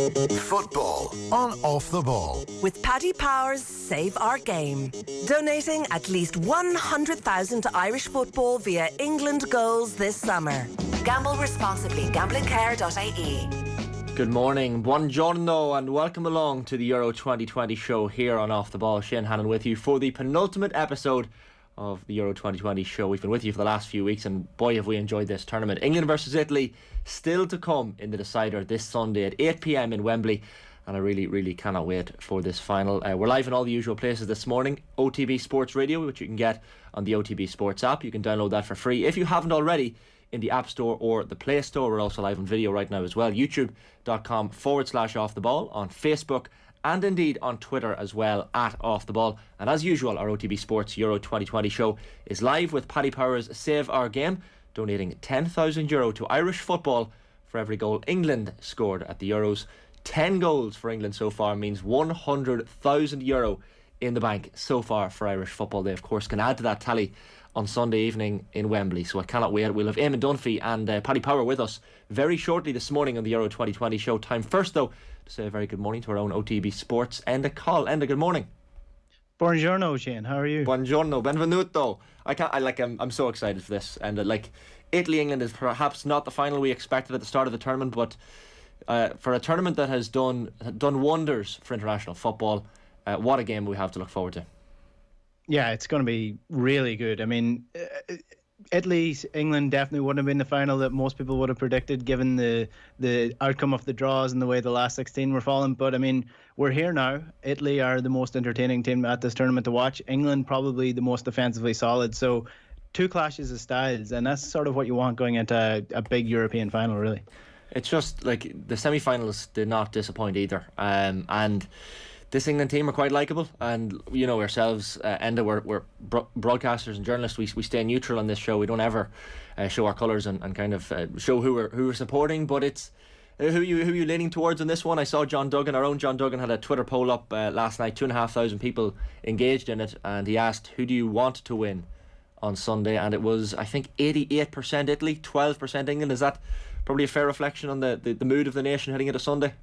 Football on Off the Ball. With Paddy Power's Save Our Game. Donating at least 100,000 to Irish football via England goals this summer. Gamble responsibly. Gamblingcare.ie. Good morning, buongiorno, and welcome along to the Euro 2020 show here on Off the Ball. Shane Hannon with you for the penultimate episode of the Euro 2020 show. We've been with you for the last few weeks, and boy have we enjoyed this tournament. England versus Italy still to come in the decider this Sunday at 8 p.m. in Wembley, and I really cannot wait for this final. We're live in all the usual places this morning. OTB Sports Radio, which you can get on the OTB Sports app. You can download that for free if you haven't already, in the App Store or the Play Store. We're also live on video right now as well. YouTube.com/Off the Ball, on Facebook and indeed on Twitter as well, at Off the Ball. And as usual, our OTB Sports Euro 2020 show is live with Paddy Power's Save Our Game, donating €10,000 to Irish football for every goal England scored at the Euros. 10 goals for England so far means €100,000 in the bank so far for Irish football. They of course can add to that tally on Sunday evening in Wembley, so I cannot wait. We'll have Eamon Dunphy and Paddy Power with us very shortly this morning on the Euro 2020 show. Time first though to say a very good morning to our own OTB Sports Enda Coll. Enda, good morning. Buongiorno, Shane. How are you? Buongiorno, benvenuto. I'm so excited for this, and Italy England is perhaps not the final we expected at the start of the tournament, but for a tournament that has done wonders for international football, what a game we have to look forward to. Yeah, it's going to be really good. I mean, Italy, England definitely wouldn't have been the final that most people would have predicted, given the outcome of the draws and the way the last 16 were falling. But I mean, we're here now. Italy are the most entertaining team at this tournament to watch. England probably the most defensively solid. So two clashes of styles, and that's sort of what you want going into a big European final, really. It's just like the semi-finals did not disappoint either, and this England team are quite likeable, and you know ourselves, Enda, we're broadcasters and journalists. We stay neutral on this show. We don't ever show our colours and kind of show who we're supporting. But it's who you leaning towards on this one. I saw John Duggan, our own John Duggan, had a Twitter poll up last night. 2,500 people engaged in it, and he asked, who do you want to win on Sunday? And it was, I think, 88% Italy, 12% England. Is that probably a fair reflection on the mood of the nation heading into Sunday?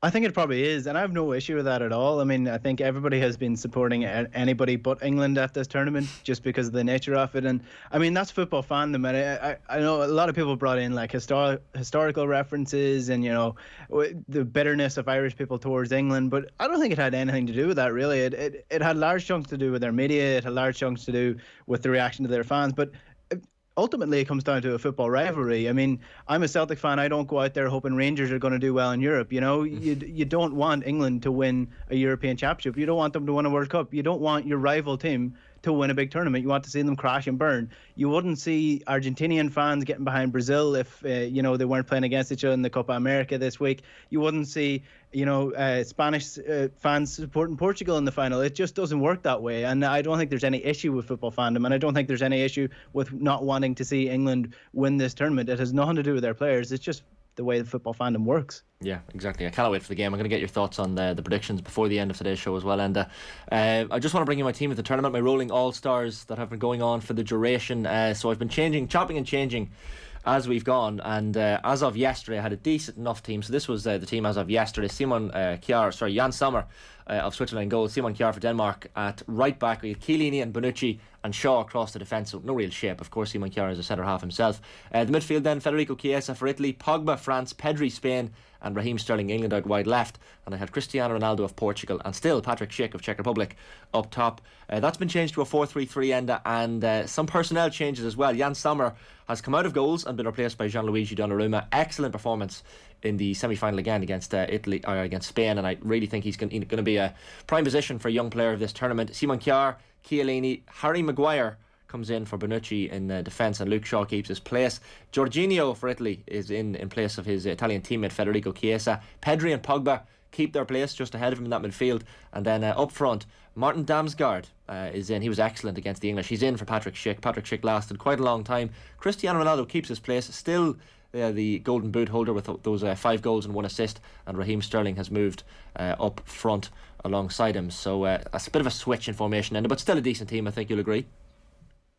I think it probably is, and I have no issue with that at all. I mean, I think everybody has been supporting anybody but England at this tournament just because of the nature of it. And I mean, that's football fandom. And I know a lot of people brought in like historical references and, you know, the bitterness of Irish people towards England, but I don't think it had anything to do with that, really. It had large chunks to do with their media. It had large chunks to do with the reaction to their fans. But ultimately, it comes down to a football rivalry. I mean, I'm a Celtic fan. I don't go out there hoping Rangers are going to do well in Europe. You know, you don't want England to win a European Championship. You don't want them to win a World Cup. You don't want your rival team to win a big tournament. You want to see them crash and burn. You wouldn't see Argentinian fans getting behind Brazil if they weren't playing against each other in the Copa America this week. You wouldn't see Spanish fans supporting Portugal in the final. It just doesn't work that way, and I don't think there's any issue with football fandom, and I don't think there's any issue with not wanting to see England win this tournament. It has nothing to do with their players. It's just the way the football fandom works. Yeah, exactly. I cannot wait for the game. I'm going to get your thoughts on the predictions before the end of today's show as well. And I just want to bring you my team at the tournament, my rolling all-stars that have been going on for the duration. So I've been chopping and changing as we've gone, and as of yesterday I had a decent enough team. So this was the team as of yesterday. Jan Sommer of Switzerland in goal, Simon Kjær for Denmark at right back. We had Chiellini and Bonucci and Shaw across the defence, so no real shape. Of course, Simon Kjær is a centre half himself. The midfield then, Federico Chiesa for Italy, Pogba France, Pedri Spain, and Raheem Sterling England out wide left. And I had Cristiano Ronaldo of Portugal and still Patrick Schick of Czech Republic up top. That's been changed to a 4-3-3 Enda, and some personnel changes as well. Jan Sommer has come out of goals and been replaced by Gianluigi Donnarumma. Excellent performance in the semi-final again against against Spain, and I really think he's going to be a prime position for a young player of this tournament. Simon Kjær, Chiellini, Harry Maguire comes in for Bonucci in defence, and Luke Shaw keeps his place. Jorginho for Italy is in place of his Italian teammate Federico Chiesa. Pedri and Pogba keep their place just ahead of him in that midfield, and then up front Martin Damsgaard is in. He was excellent against the English. He's in for Patrick Schick. Patrick Schick lasted quite a long time. Cristiano Ronaldo keeps his place, still the golden boot holder with those 5 goals and 1 assist, and Raheem Sterling has moved up front alongside him. So that's a bit of a switch in formation, but still a decent team, I think you'll agree.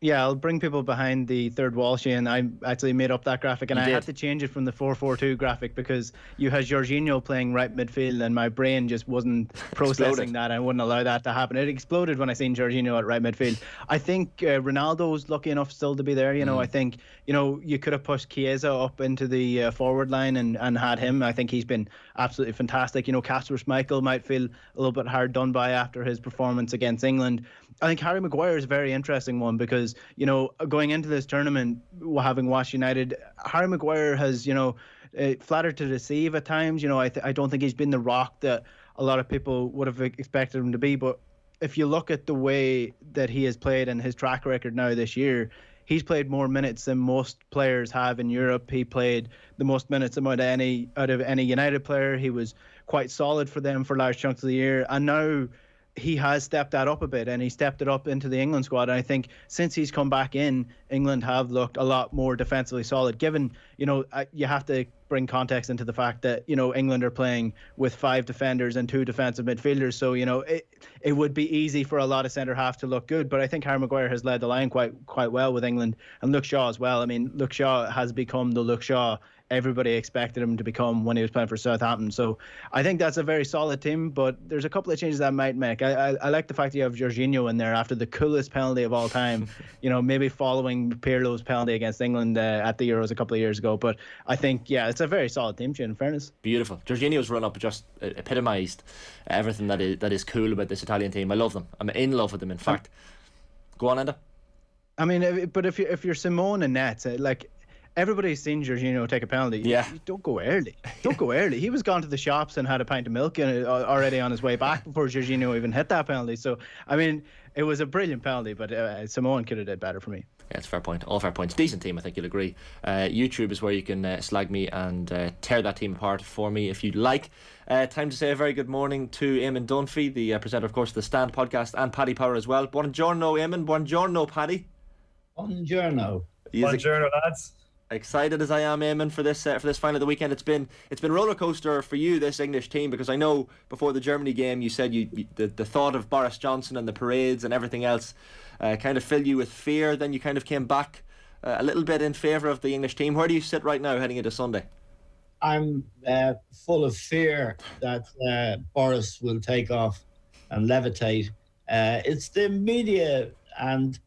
Yeah, I'll bring people behind the third wall, Shane. I actually made up that graphic, and I had to change it from the 4-4-2 graphic because you had Giorgio playing right midfield, and my brain just wasn't processing that. I wouldn't allow that to happen. It exploded when I seen Giorgio at right midfield. I think Ronaldo's lucky enough still to be there. I think you could have pushed Chiesa up into the forward line and had him. I think he's been absolutely fantastic. Kasper Schmeichel might feel a little bit hard done by after his performance against England. I think Harry Maguire is a very interesting one because, going into this tournament, having watched United, Harry Maguire has, flattered to deceive at times. I don't think he's been the rock that a lot of people would have expected him to be. But if you look at the way that he has played and his track record now this year, he's played more minutes than most players have in Europe. He played the most minutes out of any United player. He was quite solid for them for large chunks of the year. And now he has stepped that up a bit, and he stepped it up into the England squad. And I think since he's come back in, England have looked a lot more defensively solid, given, you have to bring context into the fact that, England are playing with 5 defenders and 2 defensive midfielders. So, it would be easy for a lot of centre-half to look good. But I think Harry Maguire has led the line quite well with England, and Luke Shaw as well. I mean, Luke Shaw has become the Luke Shaw everybody expected him to become when he was playing for Southampton. So I think that's a very solid team, but there's a couple of changes that I might make. I like the fact that you have Giorgio in there after the coolest penalty of all time, maybe following Pirlo's penalty against England at the Euros a couple of years ago. But I think, it's a very solid team, in fairness. Beautiful. Giorgio's run up just epitomised everything that is cool about this Italian team. I love them. I'm in love with them, in fact. Go on, Enda. I mean, but if you're Simone and Nets, everybody's seen Giorgio take a penalty. Yeah. Don't go early. Don't go early. He was gone to the shops and had a pint of milk already on his way back before Giorgio even hit that penalty. So, I mean, it was a brilliant penalty, but Simone could have did better for me. Yeah, it's a fair point. All fair points. Decent team, I think you'll agree. YouTube is where you can slag me and tear that team apart for me if you'd like. Time to say a very good morning to Eamon Dunphy, the presenter, of course, of the Stand podcast, and Paddy Power as well. Buongiorno, Eamon. Buongiorno, Paddy. Buongiorno. Buongiorno, lads. Excited as I am, Eamon, for this final of the weekend. It's been roller coaster for you, this English team, because I know before the Germany game you said the thought of Boris Johnson and the parades and everything else kind of filled you with fear. Then you kind of came back a little bit in favour of the English team. Where do you sit right now heading into Sunday? I'm full of fear that Boris will take off and levitate. It's the media, and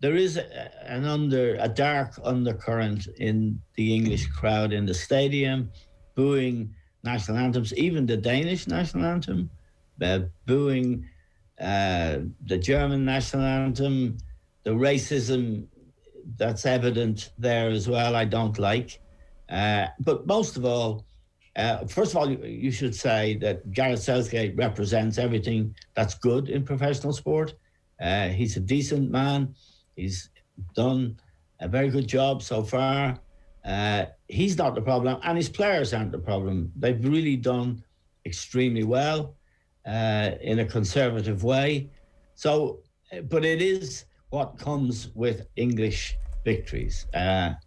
there is a dark undercurrent in the English crowd in the stadium, booing national anthems, even the Danish national anthem, booing the German national anthem, the racism that's evident there as well, I don't like. But most of all, first of all, you should say that Gareth Southgate represents everything that's good in professional sport. He's a decent man. He's done a very good job so far. He's not the problem, and his players aren't the problem. They've really done extremely well in a conservative way. So, but it is what comes with English victories. And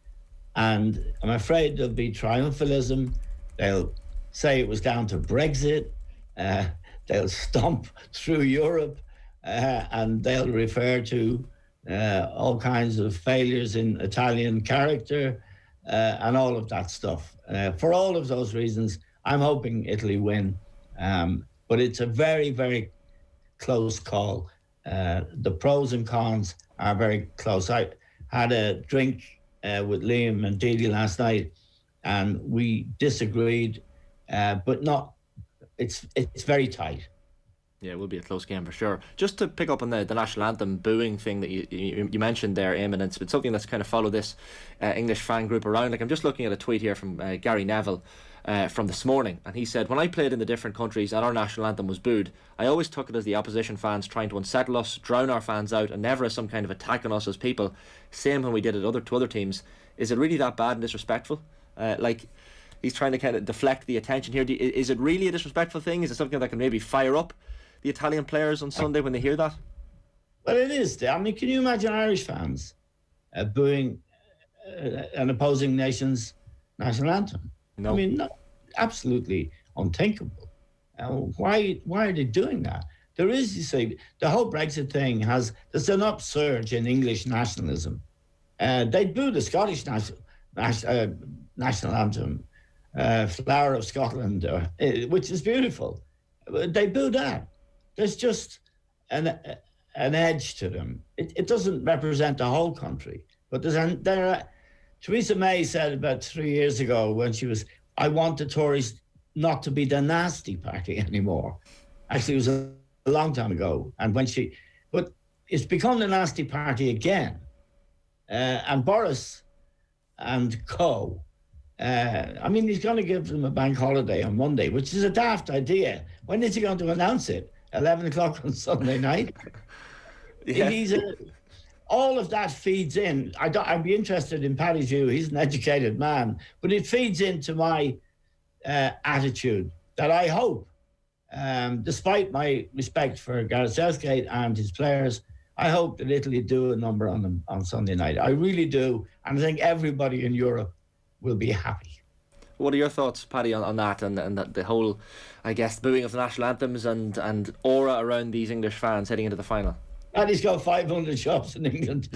I'm afraid there'll be triumphalism. They'll say it was down to Brexit. They'll stomp through Europe, and they'll refer to all kinds of failures in Italian character and all of that stuff. For all of those reasons, I'm hoping Italy win. But it's a very, very close call. The pros and cons are very close. I had a drink with Liam and Didi last night, and we disagreed, but not. It's very tight. Yeah, it will be a close game for sure. Just to pick up on the national anthem booing thing that you mentioned there, Eamon, and it's been something that's kind of followed this English fan group around. Like, I'm just looking at a tweet here from Gary Neville from this morning, and he said, "When I played in the different countries and our national anthem was booed, I always took it as the opposition fans trying to unsettle us, drown our fans out, and never as some kind of attack on us as people. Same when we did it to other teams. Is it really that bad and disrespectful?" Like, he's trying to kind of deflect the attention here. Is it really a disrespectful thing? Is it something that can maybe fire up the Italian players on Sunday when they hear that? Well, it is. I mean, can you imagine Irish fans booing an opposing nation's national anthem? No. I mean, absolutely unthinkable. Why are they doing that? there is, you see, the whole Brexit thing there's an upsurge in English nationalism. They boo the Scottish national anthem, Flower of Scotland, which is beautiful. They boo that. There's just an edge to them. It doesn't represent the whole country. But Theresa May said about 3 years ago when she was, I want the Tories not to be the nasty party anymore. Actually, it was a long time ago. But it's become the nasty party again. And Boris and co, he's going to give them a bank holiday on Monday, which is a daft idea. When is he going to announce it? 11 o'clock on Sunday night? Yeah. All of that feeds in. I'd be interested in Paddy's view. He's an educated man, but it feeds into my attitude that I hope, despite my respect for Gareth Southgate and his players, I hope that Italy do a number on them on Sunday night. I really do. And I think everybody in Europe will be happy. What are your thoughts, Paddy, on that and the whole, I guess, booing of the national anthems and aura around these English fans heading into the final? Paddy's got 500 shops in England.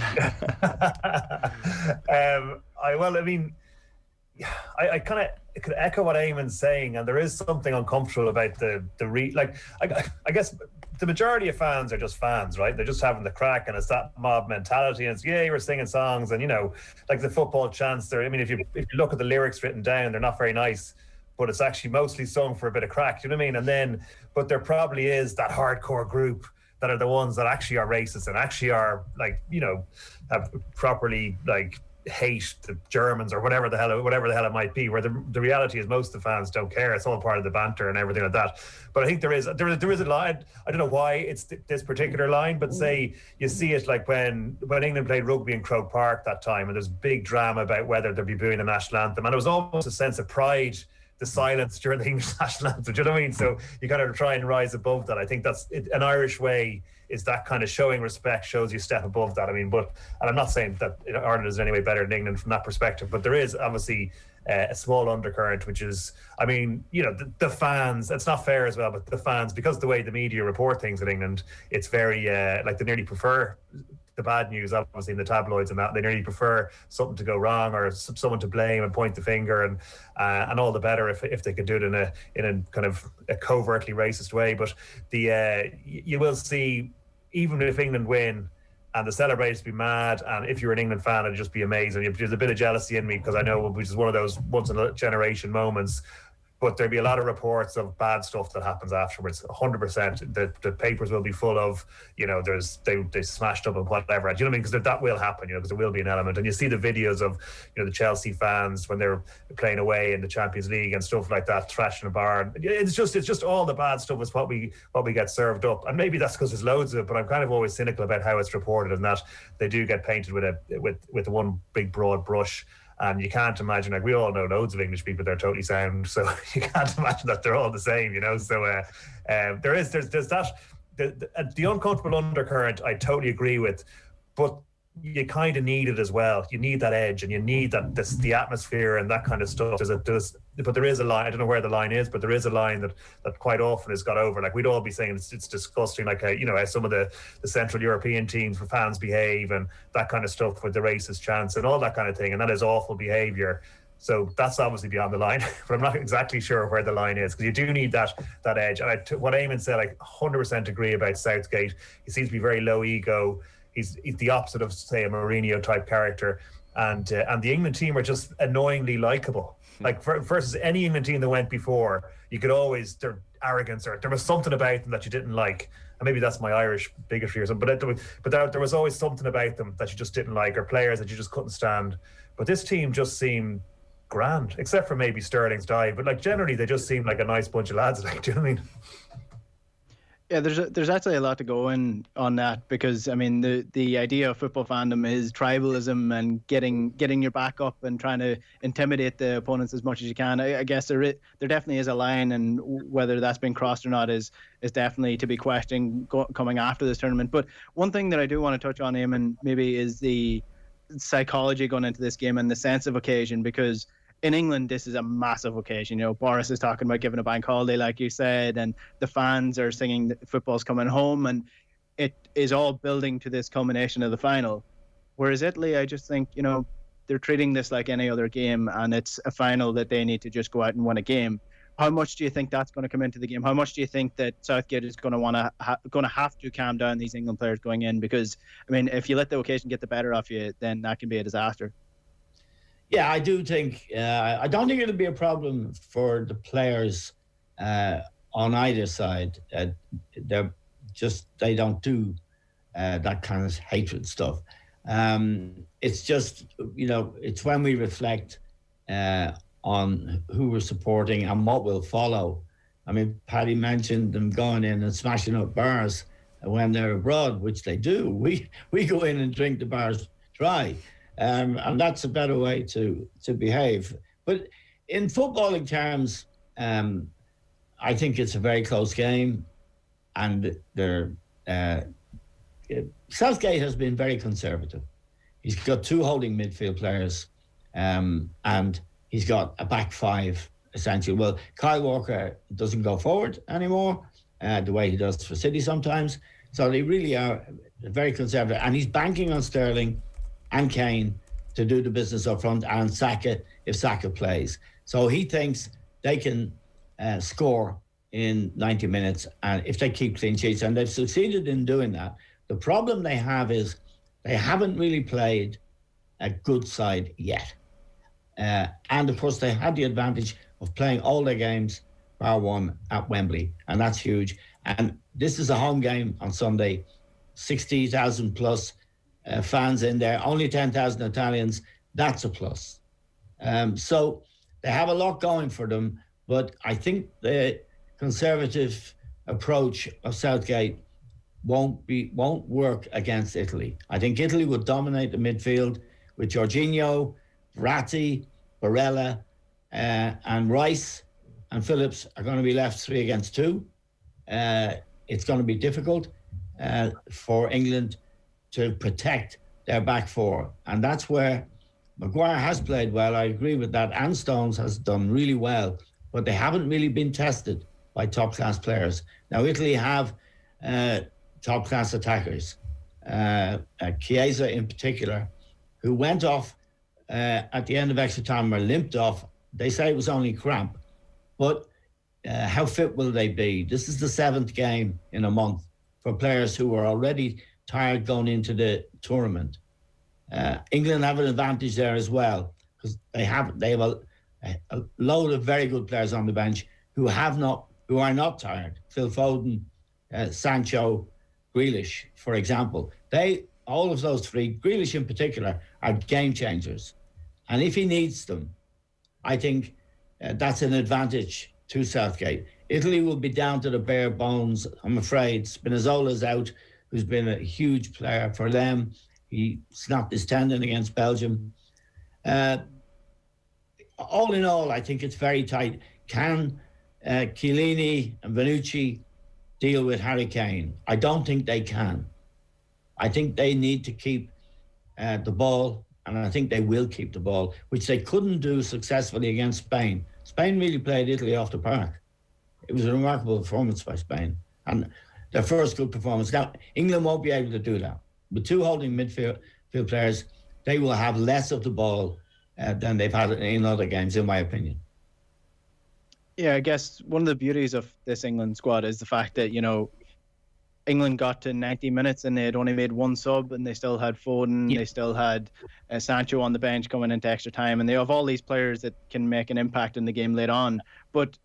I kind of could echo what Eamon's saying, and there is something uncomfortable about I guess the majority of fans are just fans, right? They're just having the crack, and it's that mob mentality, and it's we're singing songs, and like the football chants there. I mean, if you look at the lyrics written down, they're not very nice, but it's actually mostly sung for a bit of crack. Do you know what I mean? And then, but there probably is that hardcore group that are the ones that actually are racist and actually are have properly hate the Germans or whatever the hell it might be, where the reality is most of the fans don't care. It's all part of the banter and everything like that. But I think there is a line. I don't know why it's this particular line, but say you see it like when England played rugby in Croke Park that time, and there's big drama about whether they'd be booing the national anthem, and it was almost a sense of pride, the silence during the English national anthem. Do you know what I mean? So you kind of try and rise above that. I think that's it, an Irish way is that kind of showing respect, shows you step above that. I mean, and I'm not saying that Ireland is in any way better than England from that perspective, but there is obviously a small undercurrent, which is, the fans, it's not fair as well, but the fans, because of the way the media report things in England, it's very, they nearly prefer the bad news, obviously, in the tabloids and that. They nearly prefer something to go wrong or someone to blame and point the finger, and all the better if they can do it in a kind of a covertly racist way. But you will see, even if England win and the celebrators be mad, and if you're an England fan, it'd just be amazing. There's a bit of jealousy in me because I know which is one of those once in a generation moments. But there'll be a lot of reports of bad stuff that happens afterwards. 100%. The papers will be full of, they smashed up and whatever. Do you know what I mean? Because that will happen, because there will be an element. And you see the videos of, the Chelsea fans when they're playing away in the Champions League and stuff like that, trashing a bar. It's just all the bad stuff is what we get served up. And maybe that's because there's loads of it, but I'm kind of always cynical about how it's reported, and that they do get painted with one big broad brush. And you can't imagine, we all know loads of English people, they're totally sound, so you can't imagine that they're all the same, So there's that, the uncomfortable undercurrent I totally agree with, but you kind of need it as well. You need that edge, and you need the atmosphere and that kind of stuff. But there is a line. I don't know where the line is, but there is a line that quite often has got over. Like, we'd all be saying it's disgusting, like how some of the Central European teams for fans behave and that kind of stuff with the racist chants and all that kind of thing, and that is awful behaviour. So that's obviously beyond the line, but I'm not exactly sure where the line is, because you do need that edge. And what Eamon said, I 100% agree about Southgate. He seems to be very low ego. He's the opposite of, say, a Mourinho type character, and the England team are just annoyingly likable. Like versus any England team that went before, you could always, their arrogance, or there was something about them that you didn't like, and maybe that's my Irish bigotry or something. But there was always something about them that you just didn't like, or players that you just couldn't stand. But this team just seemed grand, except for maybe Sterling's dive. But generally, they just seemed like a nice bunch of lads. Do you know what I mean? Yeah, there's actually a lot to go in on that, because the idea of football fandom is tribalism and getting your back up and trying to intimidate the opponents as much as you can. I guess there definitely is a line, and whether that's been crossed or not is definitely to be questioned coming after this tournament. But one thing that I do want to touch on, Eamon, maybe is the psychology going into this game and the sense of occasion, because in England, this is a massive occasion. Boris is talking about giving a bank holiday, like you said, and the fans are singing football's coming home, and it is all building to this culmination of the final. Whereas Italy, I just think, they're treating this like any other game, and it's a final that they need to just go out and win a game. How much do you think that's going to come into the game? How much do you think that Southgate is going to have to calm down these England players going in? Because, if you let the occasion get the better of you, then that can be a disaster. Yeah, I do think. I don't think it'll be a problem for the players on either side. They don't do that kind of hatred stuff. It's just, it's when we reflect on who we're supporting and what will follow. Paddy mentioned them going in and smashing up bars when they're abroad, which they do. We go in and drink the bars dry. And that's a better way to behave. But in footballing terms, I think it's a very close game. And Southgate has been very conservative. He's got 2 holding midfield players, and he's got a back 5, essentially. Well, Kyle Walker doesn't go forward anymore, the way he does for City sometimes. So they really are very conservative. And he's banking on Sterling and Kane to do the business up front, and Saka if Saka plays. So he thinks they can score in 90 minutes, and if they keep clean sheets, and they've succeeded in doing that. The problem they have is they haven't really played a good side yet. And of course, they had the advantage of playing all their games, bar one, at Wembley, and that's huge. And this is a home game on Sunday, 60,000 plus fans in there, only 10,000 Italians. That's a plus. So they have a lot going for them, but I think the conservative approach of Southgate won't work against Italy. I think Italy would dominate the midfield with Jorginho, Verratti, Barella, and Rice and Phillips are going to be left 3 against 2. It's going to be difficult for England to protect their back 4. And that's where Maguire has played well. I agree with that. And Stones has done really well, but they haven't really been tested by top-class players. Now, Italy have top-class attackers, Chiesa in particular, who went off at the end of extra time or limped off. They say it was only cramp, but how fit will they be? This is the 7th game in a month for players who are already tired going into the tournament. England have an advantage there as well, because they have a load of very good players on the bench who are not tired. Phil Foden, Sancho, Grealish, for example. All of those 3, Grealish in particular, are game changers. And if he needs them, I think that's an advantage to Southgate. Italy will be down to the bare bones, I'm afraid. Spinazzola's out, who's been a huge player for them. He snapped his tendon against Belgium. All in all, I think it's very tight. Can Chiellini and Bonucci deal with Harry Kane? I don't think they can. I think they need to keep the ball, and I think they will keep the ball, which they couldn't do successfully against Spain. Spain really played Italy off the park. It was a remarkable performance by Spain, and their first good performance. Now, England won't be able to do that. With 2 holding midfield players, they will have less of the ball than they've had in other games, in my opinion. Yeah, I guess one of the beauties of this England squad is the fact that, England got to 90 minutes and they had only made 1 sub, and they still had Foden, they still had Sancho on the bench coming into extra time, and they have all these players that can make an impact in the game later on. But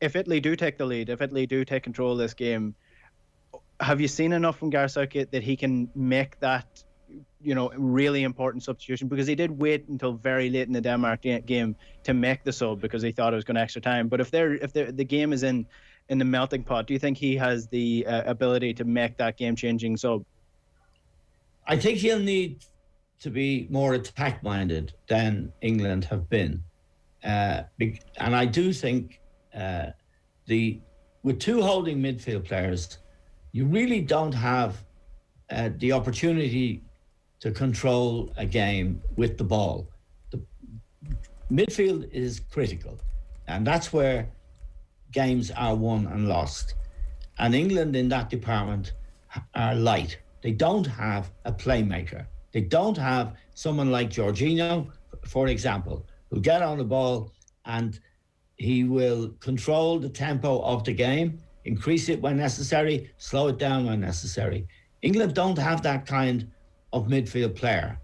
if Italy do take the lead, if Italy do take control of this game, have you seen enough from Gareth Southgate that he can make that, really important substitution? Because he did wait until very late in the Denmark game to make the sub because he thought it was going to extra time. But if the game is in the melting pot, do you think he has the ability to make that game-changing sub? I think he'll need to be more attack-minded than England have been. And I do think with 2 holding midfield players, you really don't have the opportunity to control a game with the ball. midfield is critical, and that's where games are won and lost. And England in that department are light. They don't have a playmaker. They don't have someone like Jorginho, for example, who'll get on the ball and he will control the tempo of the game, increase it when necessary, slow it down when necessary. England don't have that kind of midfield player.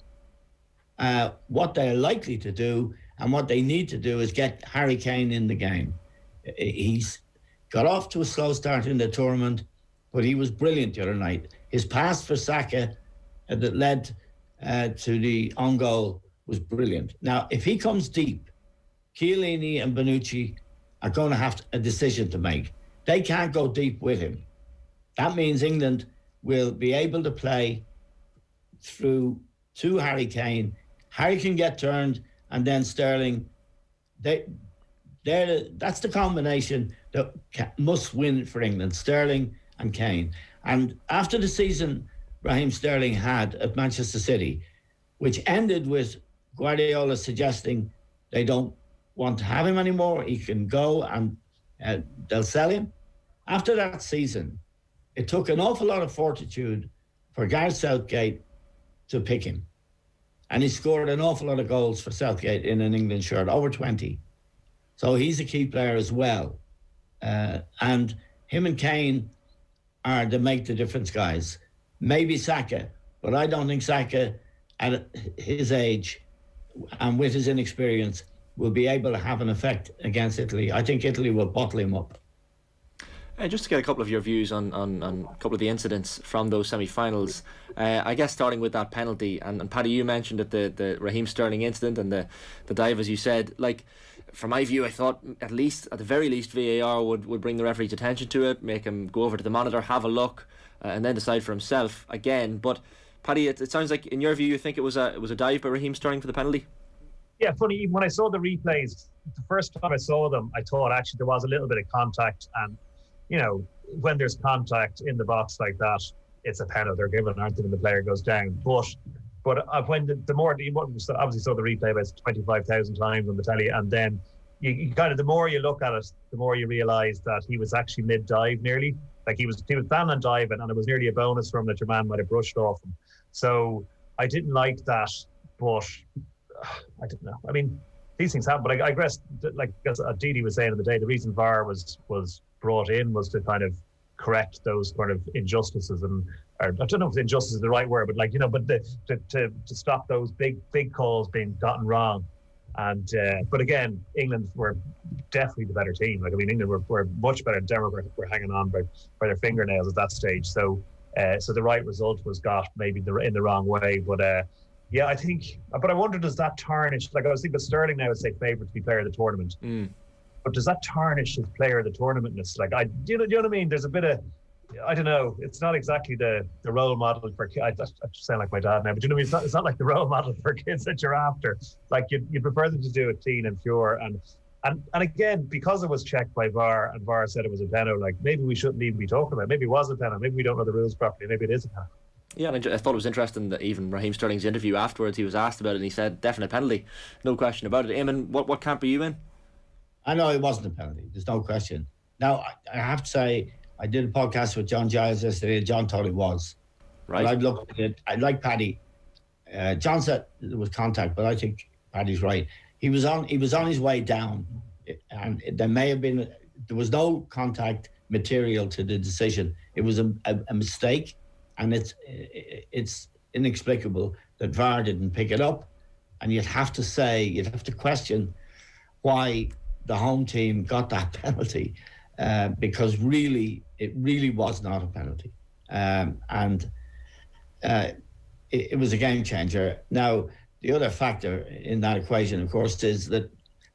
What they're likely to do and what they need to do is get Harry Kane in the game. He's got off to a slow start in the tournament, but he was brilliant the other night. His pass for Saka that led to the on goal was brilliant. Now, if he comes deep, Chiellini and Bonucci are going to have a decision to make. They can't go deep with him. That means England will be able to play through to Harry Kane. Harry can get turned, and then Sterling. That's the combination that must win for England, Sterling and Kane. And after the season Raheem Sterling had at Manchester City, which ended with Guardiola suggesting they don't want to have him anymore, he can go and they'll sell him. After that season, it took an awful lot of fortitude for Gareth Southgate to pick him. And he scored an awful lot of goals for Southgate in an England shirt, over 20. So he's a key player as well. And him and Kane are the make the difference guys. Maybe Saka, but I don't think Saka at his age and with his inexperience will be able to have an effect against Italy. I think Italy will bottle him up. Just to get a couple of your views on a couple of the incidents from those semi-finals, I guess starting with that penalty, and Paddy, you mentioned that the Raheem Sterling incident and the dive, as you said, like, from my view, I thought at the very least VAR would bring the referee's attention to it, make him go over to the monitor, have a look, and then decide for himself again. But Paddy, it sounds like in your view you think it was a dive by Raheem Sterling for the penalty. Yeah, funny, even when I saw the replays, the first time I saw them, I thought actually there was a little bit of contact, and you know, when there's contact in the box like that, it's a penalty. They're given an anthem and the player goes down. But when the more you obviously saw the replay about 25,000 times on the telly, and then you kind of, the more you look at it, the more you realise that he was actually mid dive nearly. Like he was planning on diving, and it was nearly a bonus from that your man might have brushed off him. So I didn't like that, but I don't know. I mean, these things happen, but I guess, like Didi was saying in the day, the reason VAR was brought in was to kind of correct those kind of injustices, or I don't know if injustice is the right word, but like, you know, but to stop those big calls being gotten wrong. And but again, England were definitely the better team. Like, I mean, England were much better. Denmark were hanging on by their fingernails at that stage. So the right result was got maybe in the wrong way, but. Yeah, I think, but I wonder, does that tarnish, like I was thinking, but Sterling now would say favourite to be player of the tournament. But does that tarnish his player of the tournamentness? Like, do you know what I mean? There's a bit of, I don't know, it's not exactly the role model for kids. I sound like my dad now, but you know what I mean? It's not like the role model for kids that you're after. Like, you'd prefer them to do it clean and pure. And again, because it was checked by VAR and VAR said it was a penalty, like maybe we shouldn't even be talking about it. Maybe it was a penalty. Maybe we don't know the rules properly. Maybe it is a penalty. Yeah, and I thought it was interesting that even Raheem Sterling's interview afterwards, he was asked about it and he said definite penalty, no question about it. Eamon, what camp are you in? I know it wasn't a penalty, there's no question. Now, I have to say, I did a podcast with John Giles yesterday, and John thought it was. Right. But I looked at it, I like Paddy. John said there was contact, but I think Paddy's right. He was on his way down, and there was no contact material to the decision. It was a mistake. And it's inexplicable that VAR didn't pick it up. And you'd have to question why the home team got that penalty, because it really was not a penalty. It was a game changer. Now, the other factor in that equation, of course, is that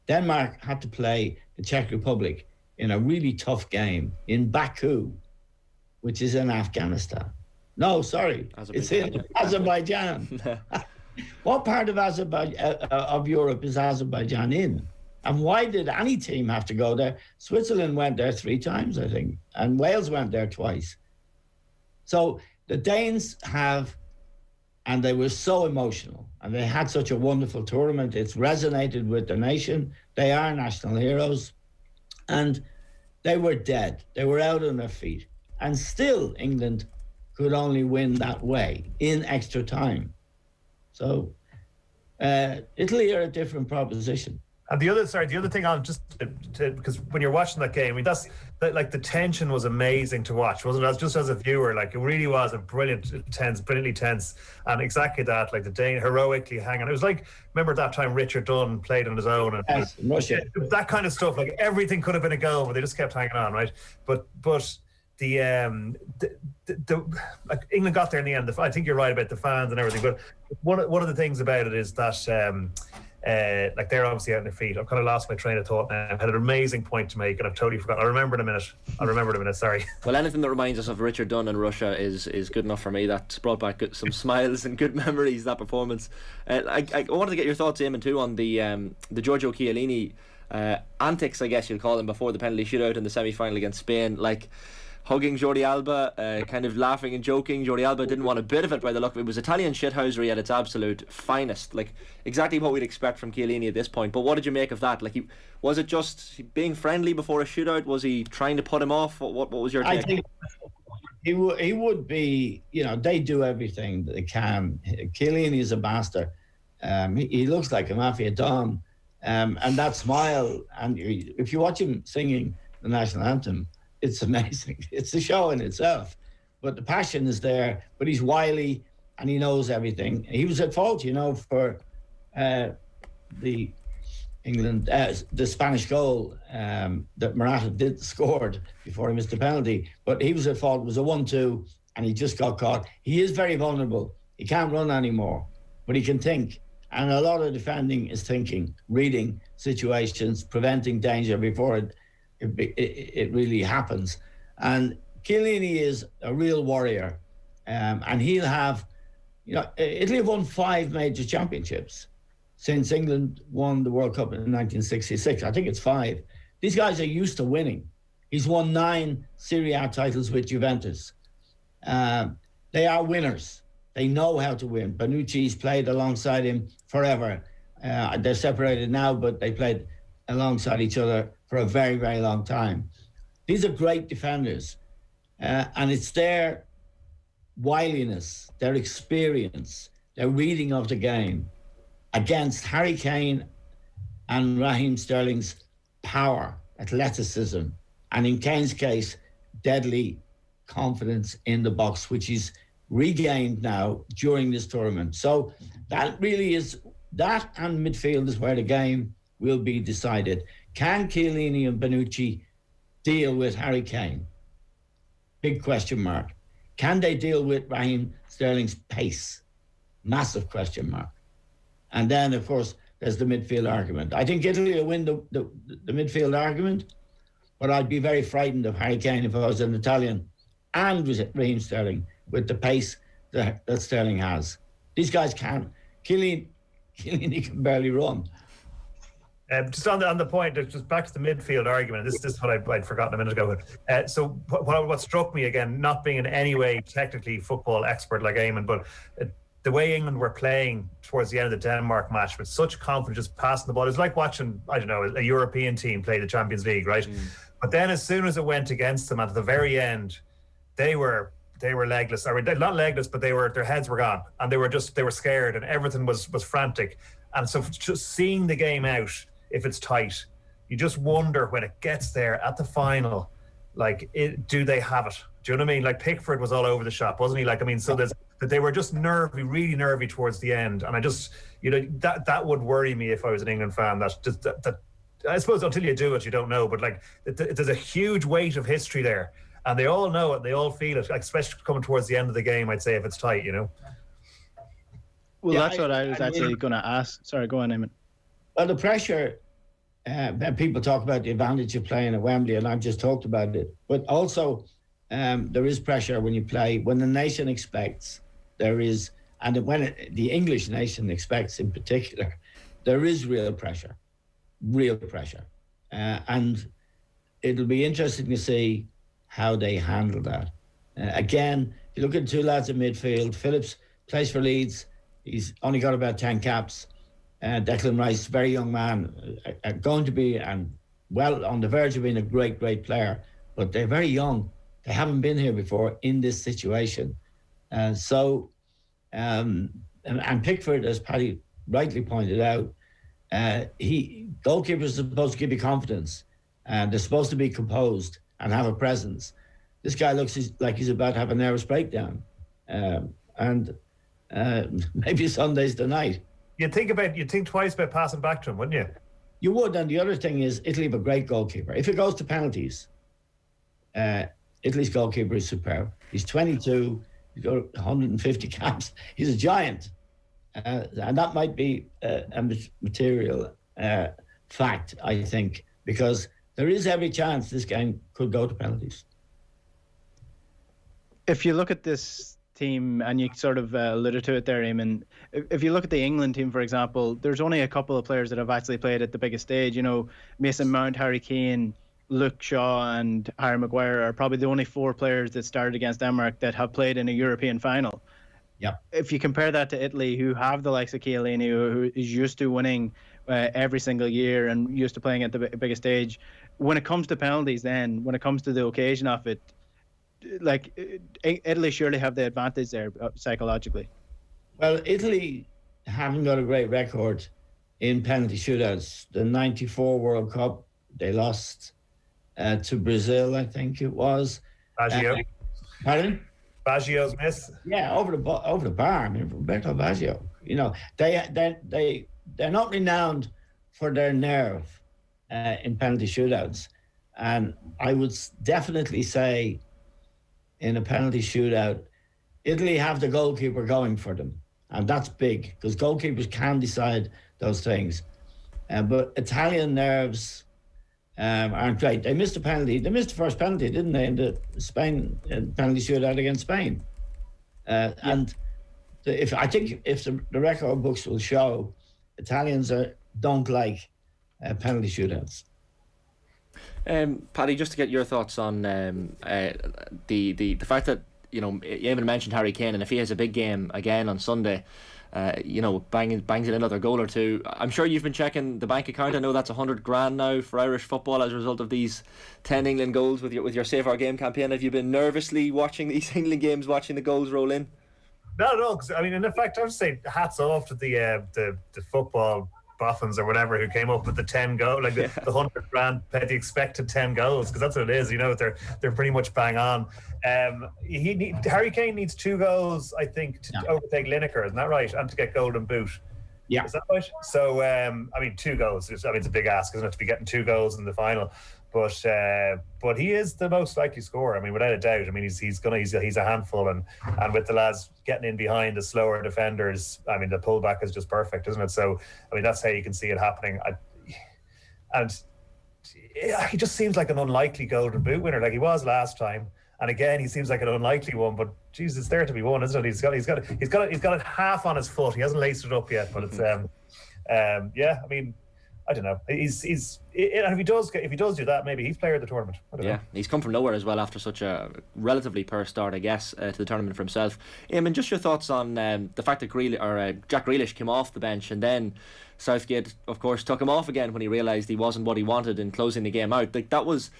Denmark had to play the Czech Republic in a really tough game in Baku, which is in Afghanistan. No, sorry, it's in Azerbaijan. What part of Europe is Azerbaijan in? And why did any team have to go there? Switzerland went there 3 times, I think, and Wales went there twice. So the Danes have and they were so emotional, and they had such a wonderful tournament. It's resonated with the nation. They are national heroes, and they were dead. They were out on their feet, and still England could only win that way in extra time. So Italy are a different proposition. And the other thing on just because when you're watching that game, I mean, like the tension was amazing to watch, wasn't it? Just as a viewer, like it really was a brilliantly tense, and exactly that, like the Dane heroically hanging. It was like, remember that time Richard Dunn played on his own, and yes, Russia. That kind of stuff. Like everything could have been a goal, but they just kept hanging on, right? But the like England got there in the end. I think you're right about the fans and everything, but one of the things about it is that. Like they're obviously out on their feet. I've kind of lost my train of thought now. I had an amazing point to make and I've totally forgotten. I'll remember in a minute. Sorry. Well, anything that reminds us of Richard Dunn and Russia is good enough for me. That's brought back some smiles and good memories, that performance. I wanted to get your thoughts, Eamon, too, on the Giorgio Chiellini antics, I guess you'll call them, before the penalty shootout in the semi-final against Spain. Like hugging Jordi Alba, kind of laughing and joking. Jordi Alba didn't want a bit of it by the look of it. It was Italian shithousery at its absolute finest. Like exactly what we'd expect from Chiellini at this point. But what did you make of that? Like, was it just being friendly before a shootout? Was he trying to put him off? What was your take? I think he would be, they do everything they can. Chiellini is a master. He looks like a mafia don. And that smile, and if you watch him singing the national anthem, it's amazing. It's a show in itself. But the passion is there, but he's wily and he knows everything. He was at fault, for the Spanish goal that Morata scored before he missed the penalty. But he was at fault. It was a 1-2 and he just got caught. He is very vulnerable. He can't run anymore, but he can think. And a lot of defending is thinking, reading situations, preventing danger before it really happens. And Chiellini is a real warrior, and he'll have, Italy have won 5 major championships since England won the World Cup in 1966. I think it's 5. These guys are used to winning. He's won 9 Serie A titles with Juventus. They are winners. They know how to win. Bonucci's played alongside him forever. They're separated now, but they played alongside each other for a very, very long time. These are great defenders, and it's their wiliness, their experience, their reading of the game against Harry Kane and Raheem Sterling's power, athleticism, and in Kane's case, deadly confidence in the box, which he's regained now during this tournament. So that really is, that and midfield is where the game will be decided. Can Chiellini and Bonucci deal with Harry Kane? Big question mark. Can they deal with Raheem Sterling's pace? Massive question mark. And then, of course, there's the midfield argument. I think Italy will win the midfield argument, but I'd be very frightened of Harry Kane if I was an Italian and Raheem Sterling with the pace that Sterling has. These guys can't. Chiellini can barely run. Just on the point, just back to the midfield argument. This is what I'd forgotten a minute ago. So what struck me, again, not being in any way technically football expert like Eamon, but the way England were playing towards the end of the Denmark match with such confidence, just passing the ball. It's like watching, I don't know, a European team play the Champions League, right? But then as soon as it went against them at the very end, they were legless, or not legless, but their heads were gone, and they were scared, and everything was frantic. And so just seeing the game out, if it's tight, you just wonder when it gets there at the final, like, do they have it? Do you know what I mean? Like Pickford was all over the shop, wasn't he? Like, I mean, so that they were just really nervy towards the end, and I just, that would worry me if I was an England fan. That I suppose until you do it, you don't know. But like, there's a huge weight of history there, and they all know it, they all feel it, especially coming towards the end of the game. I'd say if it's tight, Well, that's what I was actually going to ask. Sorry, go on, Eamon. Well, the pressure. People talk about the advantage of playing at Wembley, and I've just talked about it. But also, there is pressure when you play, when the nation expects, there is, and when the English nation expects in particular, there is real pressure. And it'll be interesting to see how they handle that. Again, if you look at 2 lads in midfield, Phillips plays for Leeds. He's only got about 10 caps. Declan Rice, very young man, going to be and well on the verge of being a great player, but they're very young. They haven't been here before in this situation. And Pickford, as Paddy rightly pointed out, goalkeepers are supposed to give you confidence, and they're supposed to be composed and have a presence. This guy looks like he's about to have a nervous breakdown, and maybe Sunday's the night. You'd think twice about passing back to him, wouldn't you? You would, and the other thing is Italy have a great goalkeeper. If it goes to penalties, Italy's goalkeeper is superb. He's 22. He's got 150 caps. He's a giant, and that might be a material fact, I think, because there is every chance this game could go to penalties. If you look at this team, and you sort of alluded to it there, Eamon, if you look at the England team, for example, there's only a couple of players that have actually played at the biggest stage. You know, Mason Mount, Harry Kane, Luke Shaw and Harry Maguire are probably the only 4 players that started against Denmark that have played in a European final. Yeah. If you compare that to Italy, who have the likes of Chiellini, who is used to winning every single year and used to playing at the biggest stage, when it comes to penalties, then when it comes to the occasion of it, like Italy surely have the advantage there psychologically. Well, Italy haven't got a great record in penalty shootouts. The '94 World Cup, they lost to Brazil, I think it was. Baggio. Pardon? Baggio's miss. Yeah, over the bar. I mean, Roberto Baggio. You know, they're not renowned for their nerve in penalty shootouts, and I would definitely say in a penalty shootout, Italy have the goalkeeper going for them, and that's big because goalkeepers can decide those things. But Italian nerves aren't great. They missed a penalty. They missed the first penalty, didn't they, in the Spain penalty shootout against Spain? And if the record books will show, Italians don't like penalty shootouts. Paddy, just to get your thoughts on the fact that, you know, Eamon mentioned Harry Kane, and if he has a big game again on Sunday, you know, bangs in another goal or two. I'm sure you've been checking the bank account. I know that's 100 grand now for Irish football as a result of these 10 England goals with your Save Our Game campaign. Have you been nervously watching these England games, watching the goals roll in? Not at all. Because I mean, in fact, I would say hats off to the football boffins or whatever who came up with the 10 goal, like the 100 grand petty expected 10 goals, because that's what it is. You know, they're pretty much bang on. Harry Kane needs 2 goals, I think, to overtake Lineker, isn't that right? And to get Golden Boot. Yeah, is that right? So I mean, 2 goals. It's a big ask, isn't it, to be getting 2 goals in the final? But he is the most likely scorer. I mean, without a doubt. I mean, he's a handful, and with the lads getting in behind the slower defenders, I mean, the pullback is just perfect, isn't it? So I mean, that's how you can see it happening. And he just seems like an unlikely Golden Boot winner, like he was last time. And again, he seems like an unlikely one. But geez, it's there to be won, isn't it? He's got it half on his foot. He hasn't laced it up yet, but it's yeah. I mean, I don't know. He's and if he does do that, maybe he's player of the tournament. I don't know. He's come from nowhere as well after such a relatively poor start, I guess, to the tournament for himself. Eamon, just your thoughts on the fact that Jack Grealish came off the bench, and then Southgate, of course, took him off again when he realised he wasn't what he wanted in closing the game out. Like, that was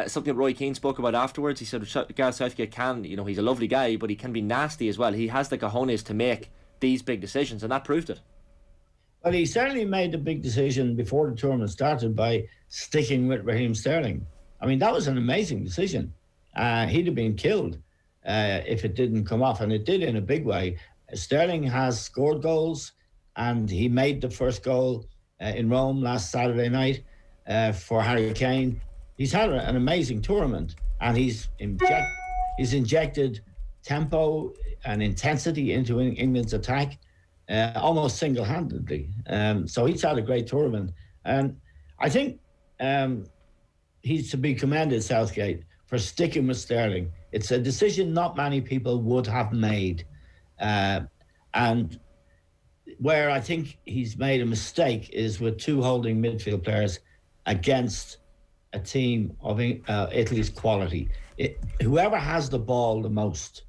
something that Roy Keane spoke about afterwards. He said Gareth Southgate can, you know, he's a lovely guy, but he can be nasty as well. He has the cojones to make these big decisions, and that proved it. Well, he certainly made a big decision before the tournament started by sticking with Raheem Sterling. I mean, that was an amazing decision. He'd have been killed if it didn't come off, and it did in a big way. Sterling has scored goals, and he made the first goal in Rome last Saturday night for Harry Kane. He's had an amazing tournament, and he's injected tempo and intensity into England's attack. Almost single-handedly. So he's had a great tournament. And I think he's to be commended, Southgate, for sticking with Sterling. It's a decision not many people would have made. And where I think he's made a mistake is with 2 holding midfield players against a team of Italy's quality. Whoever has the ball the most,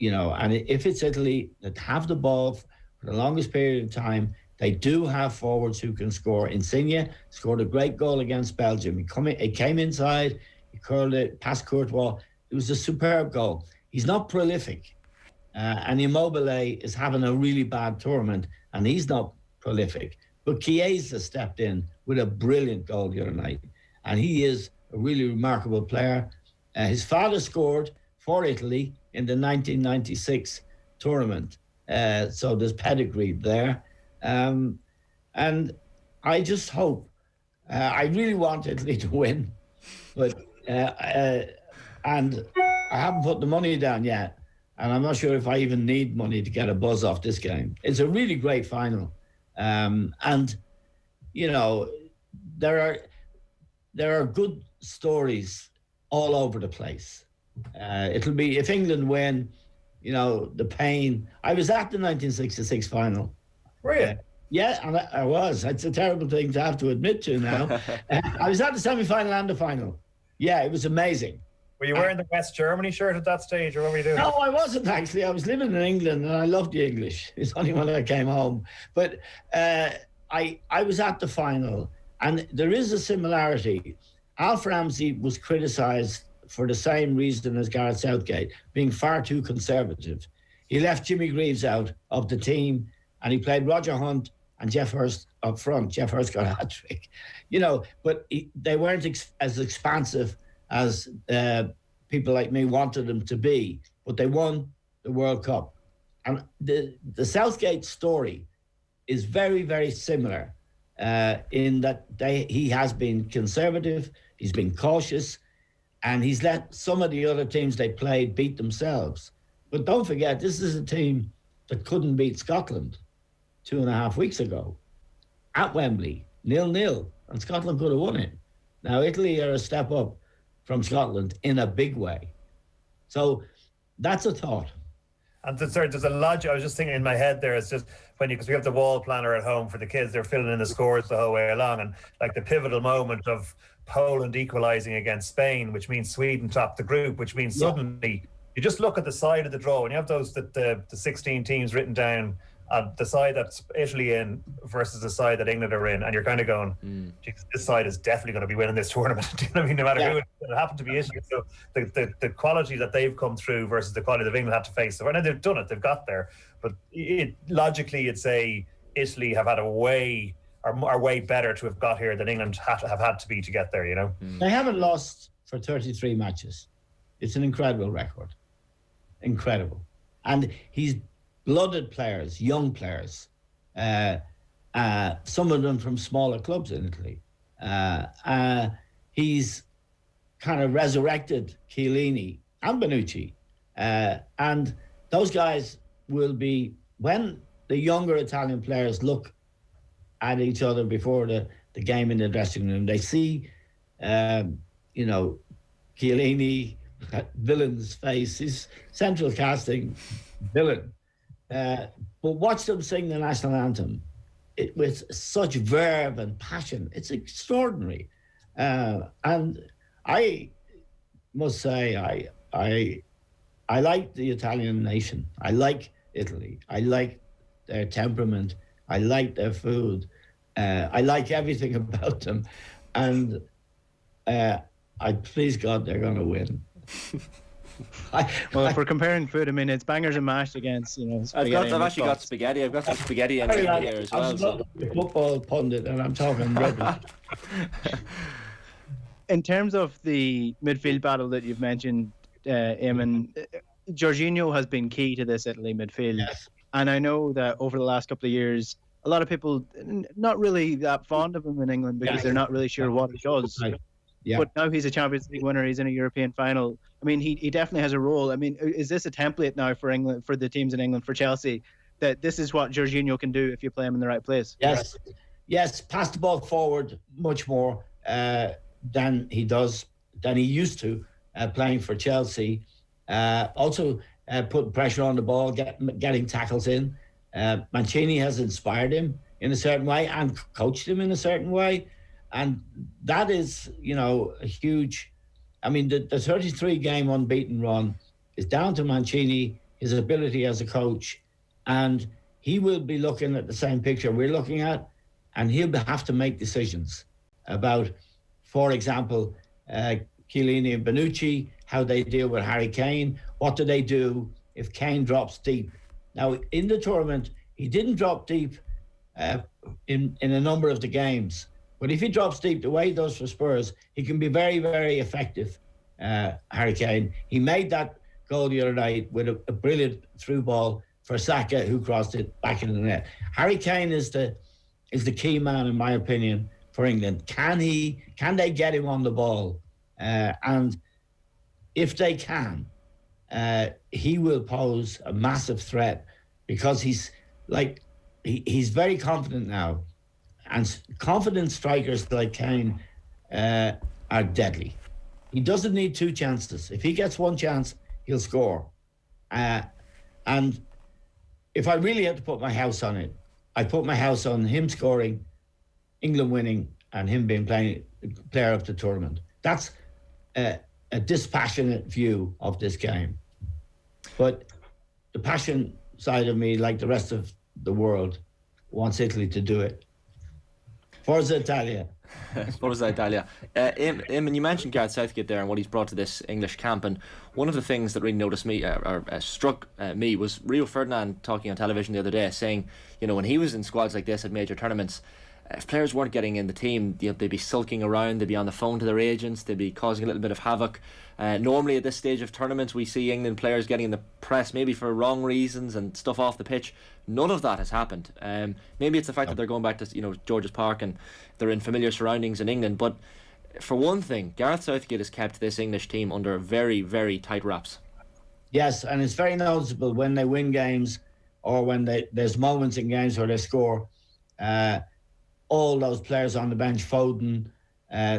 and if it's Italy that have the ball for the longest period of time, they do have forwards who can score. Insigne scored a great goal against Belgium. He came inside, he curled it past Courtois. It was a superb goal. He's not prolific. And Immobile is having a really bad tournament, and he's not prolific. But Chiesa stepped in with a brilliant goal the other night, and he is a really remarkable player. His father scored for Italy in the 1996 tournament, so there's pedigree there. And I just hope, I really want Italy to win, but and I haven't put the money down yet. And I'm not sure if I even need money to get a buzz off this game. It's a really great final. And, there are good stories all over the place. It'll be, if England win, the pain. I was at the 1966 final. Were you? Yeah, and I was. It's a terrible thing to have to admit to now. I was at the semi-final and the final. Yeah, it was amazing. Were you wearing the West Germany shirt at that stage, or what were you doing? No, I wasn't actually. I was living in England, and I loved the English. It's only when I came home. But I was at the final, and there is a similarity. Alf Ramsey was criticised for the same reason as Gareth Southgate, being far too conservative. He left Jimmy Greaves out of the team, and he played Roger Hunt and Geoff Hurst up front. Geoff Hurst got a hat-trick. But they weren't as expansive as people like me wanted them to be, but they won the World Cup. And the Southgate story is very, very similar in that he has been conservative, he's been cautious, and he's let some of the other teams they played beat themselves. But don't forget, this is a team that couldn't beat Scotland 2.5 weeks ago at Wembley, 0-0, and Scotland could have won it. Now, Italy are a step up from Scotland in a big way. So that's a thought. And there's a logic. I was just thinking in my head there, it's just because we have the wall planner at home for the kids, they're filling in the scores the whole way along. And like the pivotal moment of Poland equalising against Spain, which means Sweden topped the group, which means suddenly you just look at the side of the draw and you have the 16 teams written down on the side that's Italy in versus the side that England are in, and you're kind of going, this side is definitely going to be winning this tournament. Do you know what I mean? No matter who it happened to be Italy. So the quality that they've come through versus the quality that England had to face. So now they've done it, they've got there. But logically, you'd say Italy have had are way better to have got here than England have had to be to get there. They haven't lost for 33 matches. It's an incredible record. Incredible. And he's blooded players, young players, some of them from smaller clubs in Italy. He's kind of resurrected Chiellini and Bonucci. And those guys will be, when the younger Italian players look at each other before the game in the dressing room, they see, Chiellini, that villain's face, his central casting villain. But watch them sing the national anthem with such verve and passion. It's extraordinary. And I must say, I like the Italian nation. I like Italy. I like their temperament. I like their food. I like everything about them. And I please God they're going to win. If we're comparing food, I mean, it's bangers and mash against, I've actually got spaghetti. I've got some spaghetti in here as well. I'm not a football pundit, and I'm talking rubbish. In terms of the midfield battle that you've mentioned, Eamon, Giorgio has been key to this Italy midfield. Yes. And I know that over the last couple of years, a lot of people not really that fond of him in England because they're not really sure what he does. Right. Yeah. But now he's a Champions League winner. He's in a European final. I mean, he definitely has a role. I mean, is this a template now for England, for the teams in England, for Chelsea, that this is what Giorgio can do if you play him in the right place? Yes. Pass the ball forward much more than he used to playing for Chelsea. Also, putting pressure on the ball, getting tackles in. Mancini has inspired him in a certain way and coached him in a certain way. And that is, a huge... I mean, the 33-game unbeaten run is down to Mancini, his ability as a coach, and he will be looking at the same picture we're looking at, and he'll have to make decisions about, for example, Chiellini and Bonucci, how they deal with Harry Kane. What do they do if Kane drops deep? Now, in the tournament, he didn't drop deep in a number of the games. But if he drops deep the way he does for Spurs, he can be very, very effective, Harry Kane. He made that goal the other night with a brilliant through ball for Saka, who crossed it back into the net. Harry Kane is the key man, in my opinion, for England. Can they get him on the ball? And if they can, he will pose a massive threat, because he's very confident now, and confident strikers like Kane are deadly. He doesn't need two chances. If he gets one chance, he'll score. And if I really had to put my house on it, I'd put my house on him scoring, England winning, and him being player of the tournament. That's a dispassionate view of this game. But the passion side of me, like the rest of the world, wants Italy to do it. Forza Italia. Forza Italia. Eamon, you mentioned Gareth Southgate there and what he's brought to this English camp, and one of the things that really noticed me or struck me was Rio Ferdinand talking on television the other day, saying, you know, when he was in squads like this at major tournaments, if players weren't getting in the team, they'd be sulking around, they'd be on the phone to their agents, they'd be causing a little bit of havoc. Normally at this stage of tournaments, we see England players getting in the press maybe for wrong reasons and stuff off the pitch. None of that has happened. Maybe it's the fact that they're going back to, you know, George's Park and they're in familiar surroundings in England. But for one thing, Gareth Southgate has kept this English team under very, very tight wraps. Yes, and it's very noticeable when they win games, or when there's moments in games where they score. All those players on the bench, Foden,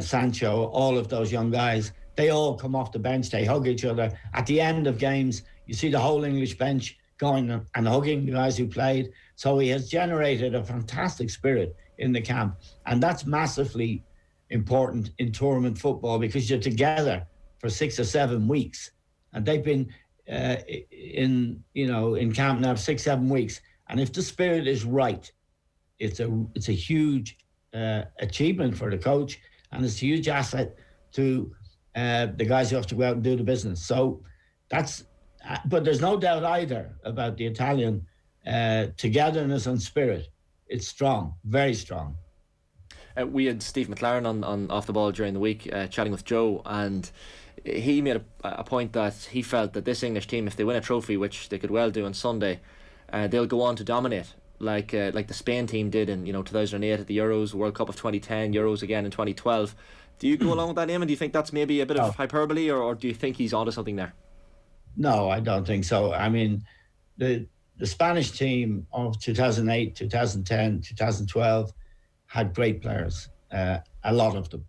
Sancho, all of those young guys, they all come off the bench, they hug each other. At the end of games, you see the whole English bench going and hugging the guys who played. So he has generated a fantastic spirit in the camp. And that's massively important in tournament football, because you're together for 6 or 7 weeks. And they've been in camp now 6-7 weeks. And if the spirit is right, it's a huge achievement for the coach, and it's a huge asset to the guys who have to go out and do the business. So but there's no doubt either about the Italian togetherness and spirit. It's strong, very strong. We had Steve McLaren on Off the Ball during the week, chatting with Joe, and he made a point that he felt that this English team, if they win a trophy, which they could well do on Sunday, they'll go on to dominate. Like the Spain team did in 2008 at the Euros, World Cup of 2010, Euros again in 2012. Do you go along with that, Eamon? Do you think that's maybe a bit of hyperbole, or do you think he's onto something there? No, I don't think so. I mean, the Spanish team of 2008, 2010, 2012 had great players, a lot of them,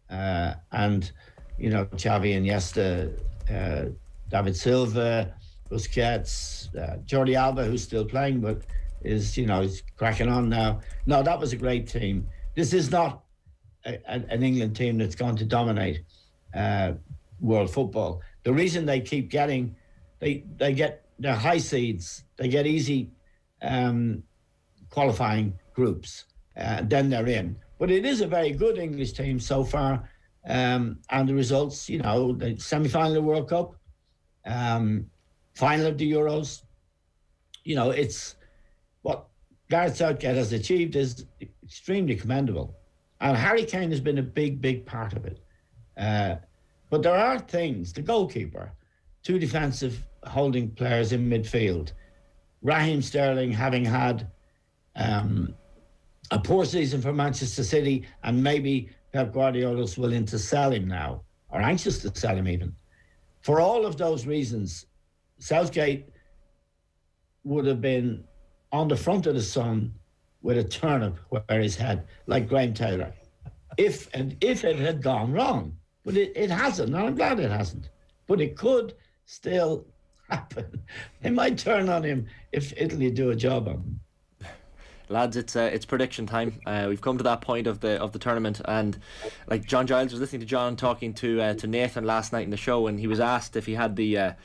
and Xavi, Iniesta, David Silva, Busquets, Jordi Alba, who's still playing, but is he's cracking on now. No, that was a great team. This is not an England team that's going to dominate world football. The reason they keep getting, they get their high seeds, they get easy qualifying groups, then they're in. But it is a very good English team so far, and the results, the semi-final of the World Cup, final of the Euros, it's what Gareth Southgate has achieved is extremely commendable. And Harry Kane has been a big, big part of it. But there are things, the goalkeeper, 2 defensive holding players in midfield, Raheem Sterling having had a poor season for Manchester City, and maybe Pep Guardiola's willing to sell him now, or anxious to sell him even. For all of those reasons, Southgate would have been on the front of the sun with a turnip where his head, like Graham Taylor, if it had gone wrong. But it hasn't, and I'm glad it hasn't. But it could still happen. They might turn on him if Italy do a job on him. Lads, it's prediction time. We've come to that point of the tournament, and like John Giles, was listening to John talking to Nathan last night in the show, and he was asked if he had the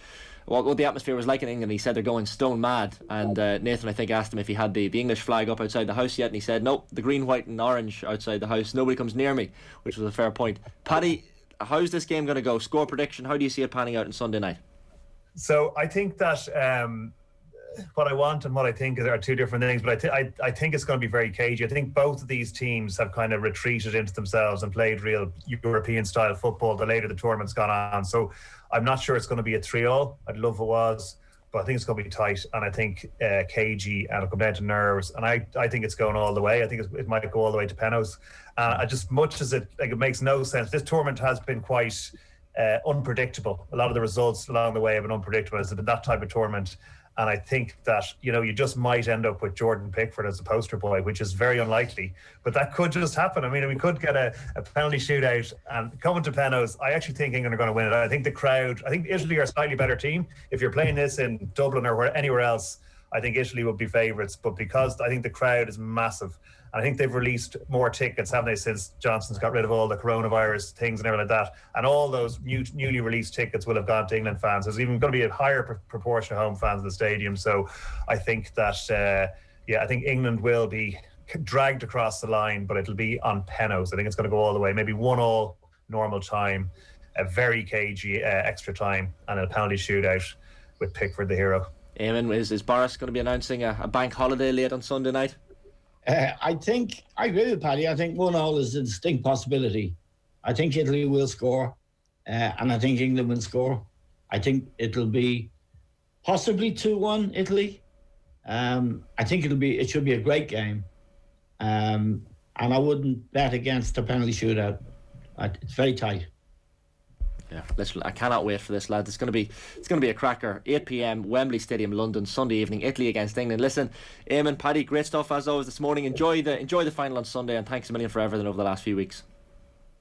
what the atmosphere was like in England. He said they're going stone mad, and Nathan, I think, asked him if he had the English flag up outside the house yet, and he said nope, the green, white and orange outside the house, nobody comes near me, which was a fair point. Paddy, how's this game going to go? Score prediction, how do you see it panning out on Sunday night? So I think that what I want and what I think are two different things, but I think it's going to be very cagey. I think both of these teams have kind of retreated into themselves and played real European style football the later the tournament's gone on. So I'm not sure it's going to be a 3-3. I'd love if it was, but I think it's going to be tight, and I think cagey, and it'll come down to nerves, and I think it's going all the way. I think it might go all the way to penalties. I just, much as it makes no sense, this tournament has been quite unpredictable. A lot of the results along the way have been unpredictable. It's been that type of tournament. And I think that, you just might end up with Jordan Pickford as a poster boy, which is very unlikely. But that could just happen. I mean, we could get a penalty shootout, and coming to penalties, I actually think England are going to win it. I think the crowd, I think Italy are a slightly better team. If you're playing this in Dublin or anywhere else, I think Italy would be favourites. But because I think the crowd is massive, and I think they've released more tickets, haven't they, since Johnson's got rid of all the coronavirus things and everything like that. And all those newly released tickets will have gone to England fans. There's even going to be a higher proportion of home fans in the stadium. So I think that, I think England will be dragged across the line, but it'll be on penalties. I think it's going to go all the way. Maybe 1-1 normal time, a very cagey extra time, and a penalty shootout with Pickford the hero. Eamon, is Boris going to be announcing a bank holiday late on Sunday night? I agree with Paddy. I think 1-1 is a distinct possibility. I think Italy will score, and I think England will score. I think it'll be possibly 2-1 Italy. I think it should be a great game, and I wouldn't bet against a penalty shootout. It's very tight. Yeah, listen, I cannot wait for this, lads. It's going to be a cracker. 8 p.m. Wembley Stadium, London, Sunday evening. Italy against England. Listen, Eamon, Paddy, great stuff as always this morning. Enjoy the final on Sunday, and thanks a million for everything over the last few weeks.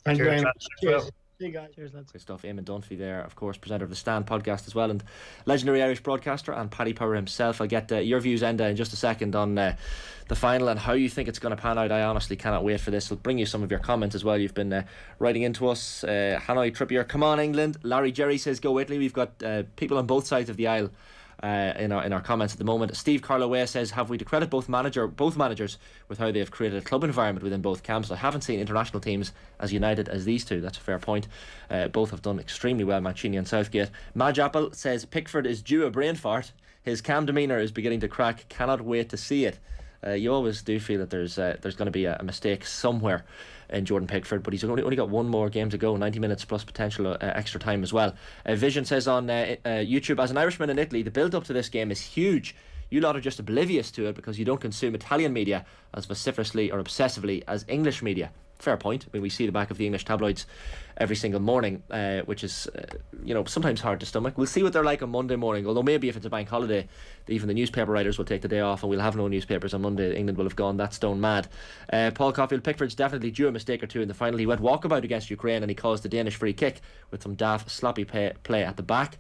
Thank you very much. Cheers. See you guys. Cheers, lads. Great stuff. Eamon Dunphy there, of course, presenter of the Stand podcast as well, and legendary Irish broadcaster, and Paddy Power himself. I'll get your views, Enda, in just a second on the final and how you think it's going to pan out. I honestly cannot wait for this. I'll bring you some of your comments as well. You've been writing into us. Hanoi Trippier, come on England. Larry Jerry says go Italy. We've got people on both sides of the aisle in our comments at the moment. Steve Carloway says, have we to credit both managers with how they have created a club environment within both camps? I haven't seen international teams as united as these two. That's a fair point. Both have done extremely well, Mancini and Southgate. Madge Apple says Pickford is due a brain fart. His calm demeanour is beginning to crack. Cannot wait to see it. You always do feel that there's going to be a mistake somewhere in Jordan Pickford, but he's only got one more game to go, 90 minutes plus potential extra time as well. Vision says on YouTube, as an Irishman in Italy, the build up to this game is huge. You lot are just oblivious to it because you don't consume Italian media as vociferously or obsessively as English media. Fair point. I mean, we see the back of the English tabloids every single morning, which is sometimes hard to stomach. We'll see what they're like on Monday morning, although maybe if it's a bank holiday, even the newspaper writers will take the day off and we'll have no newspapers on Monday. England will have gone that stone mad. Paul Caulfield, Pickford's definitely due a mistake or two in the final. He went walkabout against Ukraine and he caused the Danish free kick with some daft sloppy play at the back.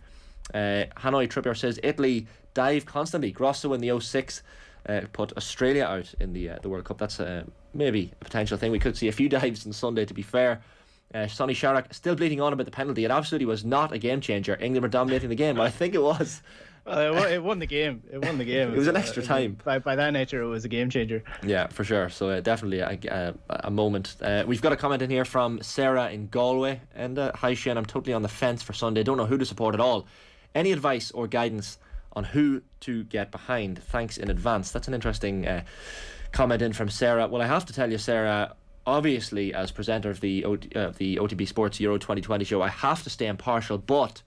Hanoi Trippier says Italy dive constantly. Grosso in the 06 put Australia out in the World Cup. That's maybe a potential thing. We could see a few dives on Sunday, to be fair. Sonny Sharrock still bleeding on about the penalty. It absolutely was not a game changer. England were dominating the game, but I think it was. Well, it won the game. It was an extra time. By that nature, it was a game changer. Yeah, for sure. So definitely a moment. We've got a comment in here from Sarah in Galway. And hi Shane, I'm totally on the fence for Sunday. Don't know who to support at all. Any advice or guidance on who to get behind? Thanks in advance. That's an interesting comment in from Sarah. Well, I have to tell you, Sarah, obviously as presenter of the OTB Sports Euro 2020 show, I have to stay impartial, but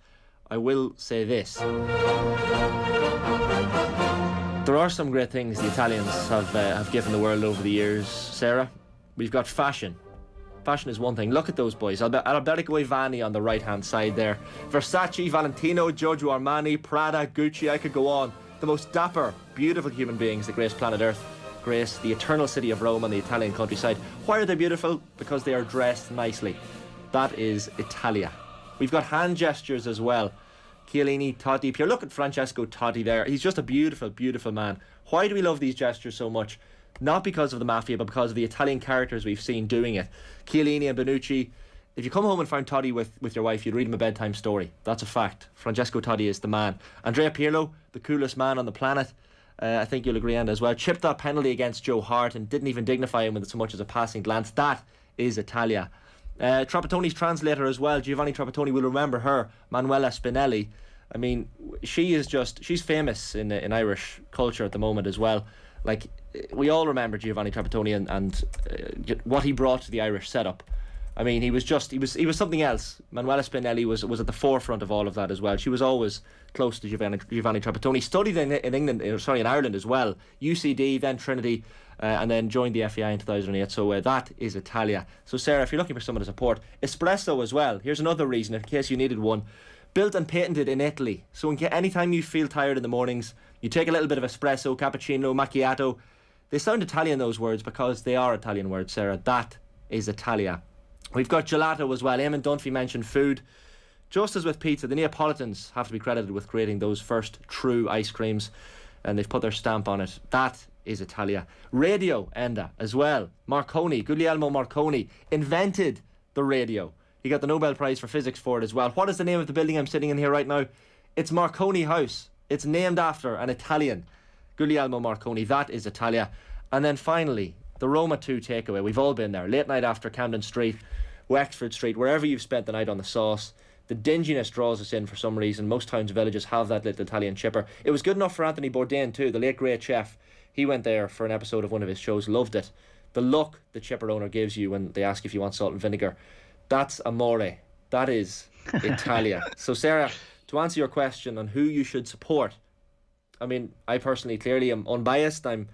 I will say this. There are some great things the Italians have given the world over the years, Sarah. We've got fashion. Fashion is one thing. Look at those boys. Alberto Ivani on the right hand side there. Versace, Valentino, Giorgio Armani, Prada, Gucci. I could go on. The most dapper, beautiful human beings that grace planet Earth, grace the eternal city of Rome on the Italian countryside. Why are they beautiful? Because they are dressed nicely. That is Italia. We've got hand gestures as well. Chiellini, Totti, Pierre. Look at Francesco Totti there. He's just a beautiful, beautiful man. Why do we love these gestures so much? Not because of the mafia, but because of the Italian characters we've seen doing it. Chiellini and Bonucci, if you come home and find Toddy with your wife, you'd read him a bedtime story. That's a fact. Francesco Toddy is the man. Andrea Pirlo, the coolest man on the planet. I think you'll agree, Enda, as well. Chipped that penalty against Joe Hart and didn't even dignify him with so much as a passing glance. That is Italia. Trapattoni's translator as well, Giovanni Trapattoni, will remember her, Manuela Spinelli. I mean, she's famous in Irish culture at the moment as well. Like, we all remember Giovanni Trapattoni and what he brought to the Irish setup. I mean, he was something else. Manuela Spinelli was at the forefront of all of that as well. She was always close to Giovanni Trapattoni. Studied in Ireland as well. UCD, then Trinity, and then joined the FAI in 2008. So that is Italia. So Sarah, if you're looking for someone to support, espresso as well. Here's another reason, in case you needed one. Built and patented in Italy. So anytime you feel tired in the mornings, you take a little bit of espresso, cappuccino, macchiato. They sound Italian, those words, because they are Italian words, Sarah. That is Italia. We've got gelato as well. Eamon Dunphy mentioned food. Just as with pizza, the Neapolitans have to be credited with creating those first true ice creams, and they've put their stamp on it. That is Italia. Radio, Enda, as well. Guglielmo Marconi invented the radio. He got the Nobel Prize for Physics for it as well. What is the name of the building I'm sitting in here right now? It's Marconi House. It's named after an Italian, Guglielmo Marconi. That is Italia. And then finally, the Roma 2 takeaway. We've all been there. Late night after Camden Street, Wexford Street, wherever you've spent the night on the sauce. The dinginess draws us in for some reason. Most towns and villages have that little Italian chipper. It was good enough for Anthony Bourdain too, the late great chef. He went there for an episode of one of his shows, loved it. The look the chipper owner gives you when they ask if you want salt and vinegar, that's amore. That is Italia. So Sarah, to answer your question on who you should support, I mean, I personally clearly am unbiased. I'm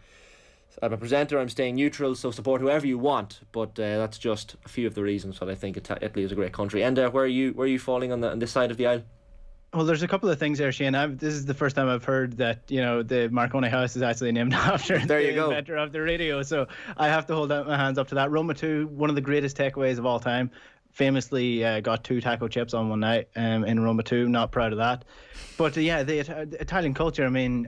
a presenter, I'm staying neutral, so support whoever you want, but that's just a few of the reasons that I think Italy is a great country. And where are you falling on this side of the aisle? Well, there's a couple of things there, Shane. This is the first time I've heard that, the Marconi House is actually named after the inventor of the radio, so I have to hold out my hands up to that. Roma 2, one of the greatest takeaways of all time. Famously got 2 taco chips on one night in Roma 2. Not proud of that. But the Italian culture, I mean,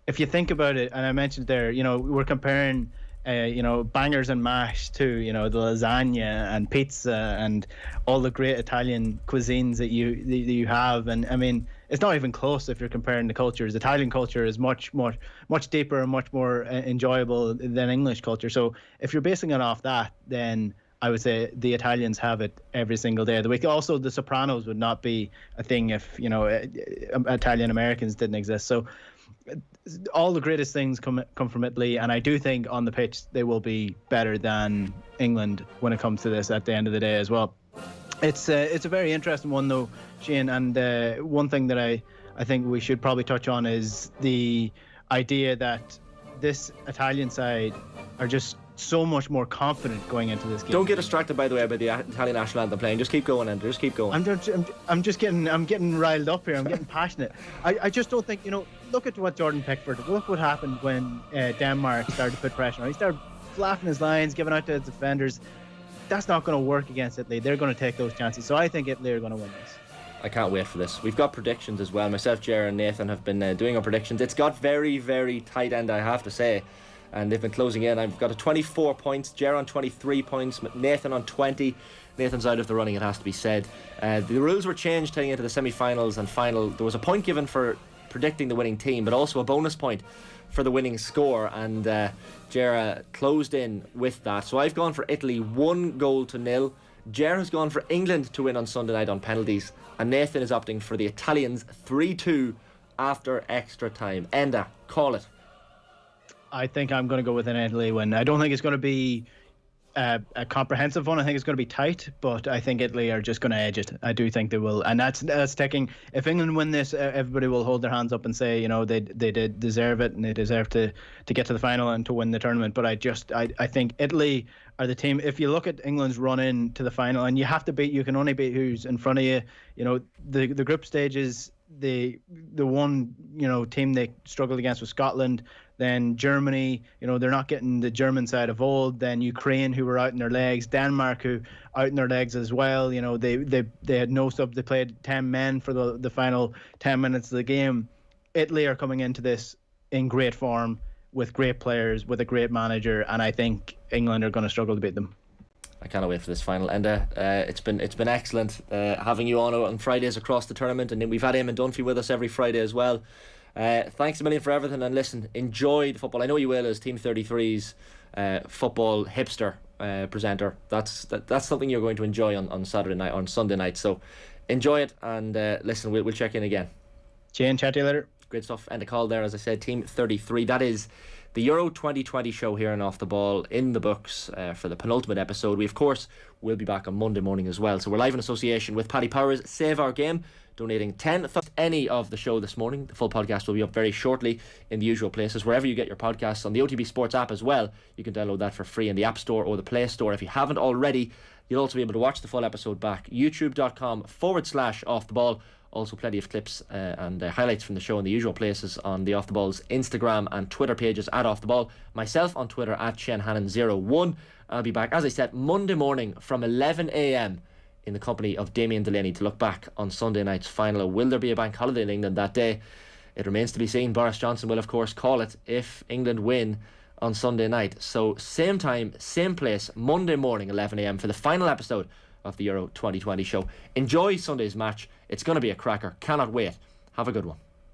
if you think about it, and I mentioned there, we're comparing, bangers and mash to, the lasagna and pizza and all the great Italian cuisines that you have. And I mean, it's not even close if you're comparing the cultures. Italian culture is much deeper and much more enjoyable than English culture. So if you're basing it off that, then I would say the Italians have it every single day of the week. Also, The Sopranos would not be a thing if, Italian Americans didn't exist. So all the greatest things come from Italy, and I do think on the pitch they will be better than England when it comes to this at the end of the day as well. It's a very interesting one though, Shane, and one thing that I think we should probably touch on is the idea that this Italian side are just so much more confident going into this game. Don't get distracted, by the way, by the Italian national anthem playing. Just keep going, and just keep going. I'm getting riled up here. I'm getting passionate. I just don't think, look at what Jordan Pickford. Look what happened when Denmark started to put pressure on. He started flapping his lines, giving out to his defenders. That's not going to work against Italy. They're going to take those chances. So I think Italy are going to win this. I can't wait for this. We've got predictions as well. Myself, Ger, and Nathan have been doing our predictions. It's got very, very tight end, I have to say. And they've been closing in. I've got a 24 points, Ger on 23 points, Nathan on 20. Nathan's out of the running, it has to be said. The rules were changed heading into the semi-finals and final. There was a point given for predicting the winning team, but also a bonus point for the winning score. And Ger closed in with that. So I've gone for Italy 1-0. Ger has gone for England to win on Sunday night on penalties. And Nathan is opting for the Italians 3-2 after extra time. Enda, call it. I think I'm going to go with an Italy win. I don't think it's going to be a comprehensive one. I think it's going to be tight, but I think Italy are just going to edge it. I do think they will, and that's taking. If England win this, everybody will hold their hands up and say, they did deserve it and they deserve to get to the final and to win the tournament. But I think Italy are the team. If you look at England's run in to the final, and you can only beat who's in front of you. The group stages. The one team they struggled against was Scotland, then Germany, they're not getting the German side of old, then Ukraine, who were out in their legs, Denmark, who out in their legs as well. They had no sub. They played 10 men for the final 10 minutes of the game. Italy are coming into this in great form with great players, with a great manager, and I think England are going to struggle to beat them. I cannot wait for this final. And it's been excellent having you on Fridays across the tournament, and then we've had Eamon Dunphy with us every Friday as well. Thanks a million for everything, and listen, enjoy the football. I know you will, as Team 33's football hipster presenter. That's something you're going to enjoy on Saturday night, on Sunday night. So enjoy it, and listen, we'll check in again. Jane, chat to you later. Great stuff. And a call there, as I said, Team 33. That is the Euro 2020 show here on Off the Ball in the books for the penultimate episode. We, of course, will be back on Monday morning as well. So we're live in association with Paddy Power's Save Our Game, donating 10 any of the show this morning. The full podcast will be up very shortly in the usual places, wherever you get your podcasts. On the OTB Sports app as well, you can download that for free in the App Store or the Play Store. If you haven't already, you'll also be able to watch the full episode back. youtube.com/Off the Ball. Also plenty of clips and highlights from the show in the usual places on the Off the Ball's Instagram and Twitter pages at Off the Ball. Myself on Twitter at ShenHannon01. I'll be back, as I said, Monday morning from 11 a.m. in the company of Damien Delaney to look back on Sunday night's final. Will there be a bank holiday in England that day? It remains to be seen. Boris Johnson will, of course, call it if England win on Sunday night. So same time, same place, Monday morning, 11 a.m. for the final episode of the Euro 2020 show. Enjoy Sunday's match. It's going to be a cracker. Cannot wait. Have a good one.